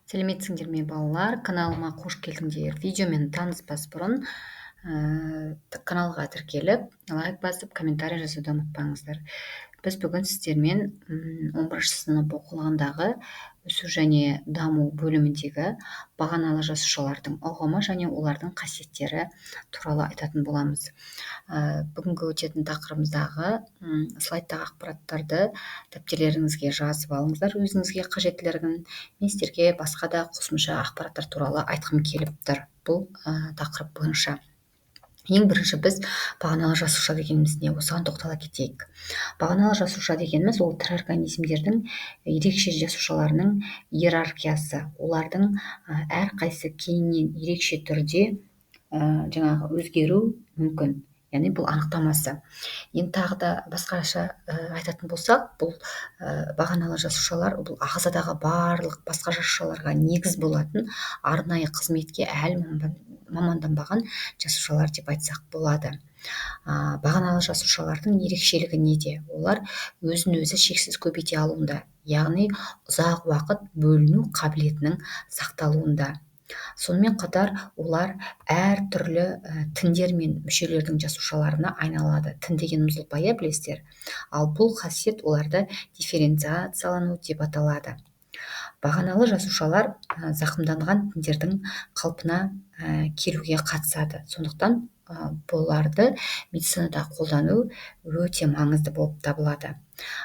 Сәлеметсіңдер ме балалар, каналыма қош келдіңдер. Видеомен таныспас бұрын каналға тіркеліп, лайк басып, комментарий жазуды ұмытпаңыздар. Біз бүгін сіздермен 11 сынып оқулығындағы өсу және даму бөліміндегі бағаналы жасушалардың ұғымы және олардың қасиеттері туралы айтатын боламыз. Бүгінгі өтетін тақырыбымыздағы слайдтағы ақпараттарды дәптерлеріңізге жазып алыңыздар, өзіңізге қажеттілігін. Мен сіздерге басқа да қосымша ақпараттар туралы айтқым келіп тұр бұл тақырып бойынша. Ең бірінші біз бағаналы жасуша дегеніміз не, осыған тоқтала кетейік. Бағаналы жасуша дегеніміз ол тірі организмдердің ерекше жасушаларының иерархиясы. Олардың әрқайсысы кейіннен ерекше түрде жаңағы өзгеру мүмкін. Яғни бұл анықтамасы. Енді тағы да басқаша айтатын болсақ, бұл бағаналы жасушалар бұл ағзадағы барлық басқа жасушаларға негіз болатын арнайы қызметке әлі маманданбаған жасушалар деп айтсақ болады. Бағаналы жасушалардың ерекшелігі неде? Олар өзін өзі шексіз көбейте алуында, яғни ұзақ уақыт бөліну қабілетінің сақталуында. Сонымен қатар олар әр түрлі тіндер мен мүшелердің жасушаларына айналады. Тін дегеніміз ұлпа, білесіздер. Ал бұл қасиет оларды дифференциациялану деп аталады. Бағаналы жасушалар зақымданған тіндердің қалпына келуге қатысады. Сондықтан бұларды медицинада қолдану өте маңызды болып табылады.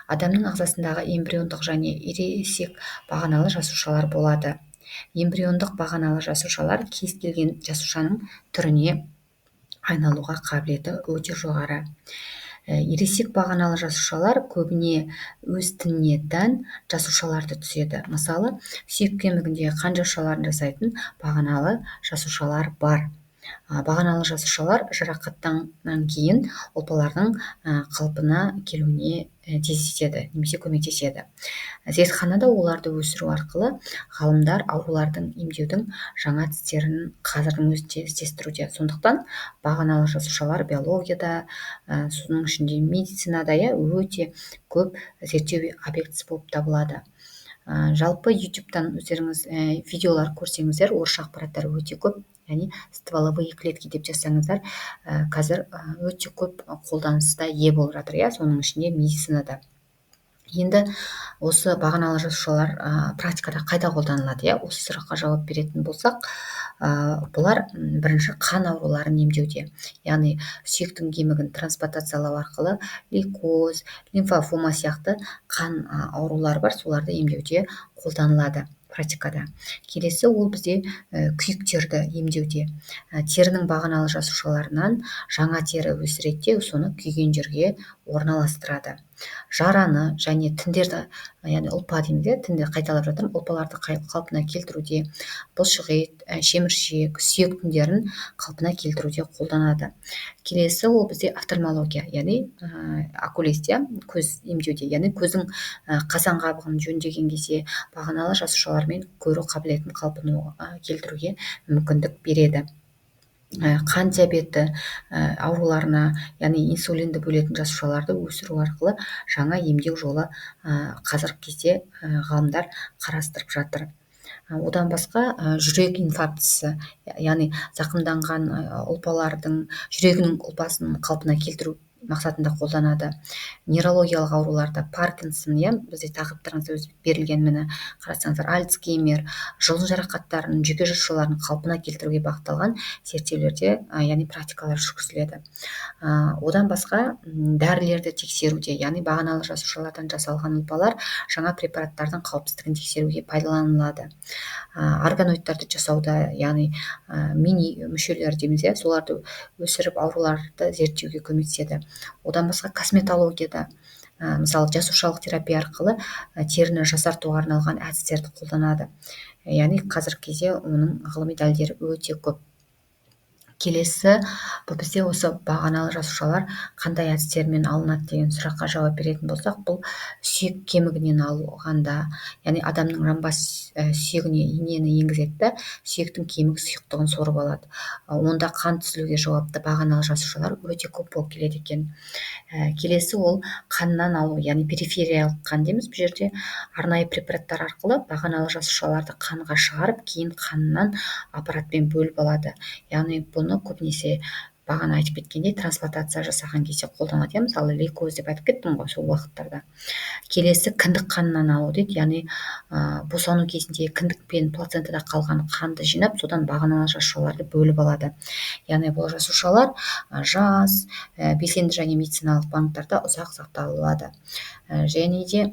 Адамның ағзасындағы эмбриондық және ересек бағаналы жасушалар болады. Эмбриондық бағаналы жасушалар кез келген жасушаның түріне айналуға қабілеті өте жоғары. Ересек бағаналы жасушалар көбіне өз тініне тән жасушаларды түзеді. Мысалы, сүйек кемігінде қан жасушаларын жасайтын бағаналы жасушалар бар. Бағаналы жасушалар жарақаттан кейін ұлпалардың қалпына келуіне тездетеді немесе көмектеседі. Зертханада оларды өсіру арқылы ғалымдар аурулардың емдеудің жаңа әдістерін қазірдің өзінде іздестіруде. Сондықтан бағаналы жасушалар биологияда, соның ішінде медицинада өте көп зерттеу объектісі болып табылады. Жалпы YouTube'тан өздеріңіз видеолар көрсеңіздер, орысша ақпараттар өте көп, яғни стволовые клетки деп жазсаңыздар, қазір өте көп қолданыста ие болып жатыр, соның ішінде медицинада. Енді осы бағаналы жасушалар практикада қайда қолданылады? Осы сұраққа жауап беретін болсақ, бұлар бірінші қан ауруларын емдеуде, яғни сүйектің кемігін трансплантациялау арқылы лейкоз, лимфома сияқты қан аурулары бар, соларды емдеуде қолданылады практикада. Келесі ол бізде күйіктерді емдеуде. Терінің бағаналы жасушаларынан жаңа тері өсіреді, соны күйген жерге орналастырады. Жараны және тіндерді, яғни ұлпа дейміз, тінді қайталап жатырмын, ұлпаларды қалпына келтіруде, бұлшықет, шеміршек, сүйек тіндерін қалпына келтіруде қолданады. Келесі ол бізде офтальмология, яғни окулист, көз емдеуде, яғни көздің қазан қабығын жөндеген кезде бағаналы жасушалармен көру қабілетін қалпына келтіруге мүмкіндік береді. Қан диабеті ауруларына, яғни инсулинді бөлетін жасушаларды өсіру арқылы жаңа емдеу жолы қазіргі кезде ғалымдар қарастырып жатыр. Одан басқа жүрек инфарктісі, яғни зақымданған ұлпалардың жүрегінің ұлпасын қалпына келтіру мақсатында қолданады. Нейрологиялық ауруларда Паркинсон, бізде тақырыптарыңызда берілген, мені қарасаңыздар, Альцгеймер, жұлын жарақаттарын, жүйке жасушаларын қалпына келтіруге бағытталған зерттеулерде, яғни практикалар жүргізіледі. Одан басқа дәрілерді тексеруде, яғни бағаналы жасушалардан жасалған ұлпалар жаңа препараттардың қауіпсіздігін тексеруге пайдаланылады. Органоидтарды жасауда, яғни мини мүшелер дейміз, соларды өсіріп ауруларды зерттеуге көмектеседі. Одан басқа косметологияда, мысалы, жасушалық терапия арқылы теріні жасартуға арналған әдістерді қолданады. Яғни қазіргі кезде оның ғылыми дәлелдері өте көп. келесі бұл бізде осы бағаналы жасушалар қандай әдістермен алынады деген сұраққа жауап беретін болсақ, бұл сүйек кемігінен алғанда, яғни адамның жамбас сүйегіне инені енгізеді да сүйектің кемігі сұйықтығын сорып алады. Онда қан түзілуге жауапты бағаналы жасушалар өте көп болып келеді екен. Келесі ол қаннан алу, яғни перифериялық қан дейміз бұл жерде. Арнайы препараттар арқылы бағаналы жасушаларды қанға шығарып, кейін қаннан аппаратпен бөліп алады. Яғни бұны көбінесе бағана айтып кеткендей трансплантация жасаған кезде қолданады. Мысалы лейкоз деп айтып кеттім ғой сол уақыттарда. Келесі кіндік қанынан алу дейді, яғни босану кезінде кіндік пен плацентада қалған қанды жинап, содан бағаналы жасушаларды бөліп алады. Яғни бұл жасушалар жас, белсенді және медициналық банктарда ұзақ сақталады. Және де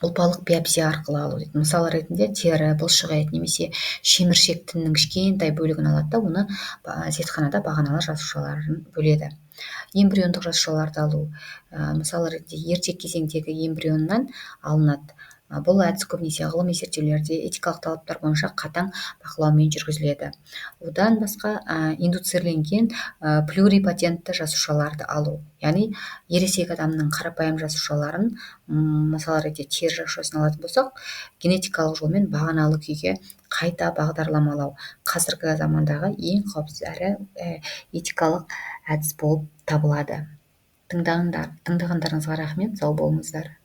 ұлпалық биопсия арқылы алу дейді. Мысал ретінде тері, бұлшық ет немесе шеміршек тіннің кішкентай бөлігін алады да оны зертханада бағаналы жасушаларын бөледі. Эмбриондық жасушаларды алу, мысалы ретінде ерте кезеңдегі эмбрионнан алынады. Бұл әдіс көбінесе ғылыми зерттеулерде этикалық талаптар бойынша қатаң бақылаумен жүргізіледі. Одан басқа индуцирленген плюрипотентті жасушаларды алу, яғни ересек адамның қарапайым жасушаларын, мысалы ретінде тері жасушасын алатын болсақ, генетикалық жолмен бағаналы күйге қайта бағдарламалау қазіргі замандағы ең қауіпсіз әрі этикалық әдіс болып табылады. Тыңдағандарыңызға рахмет, сау болыңыздар.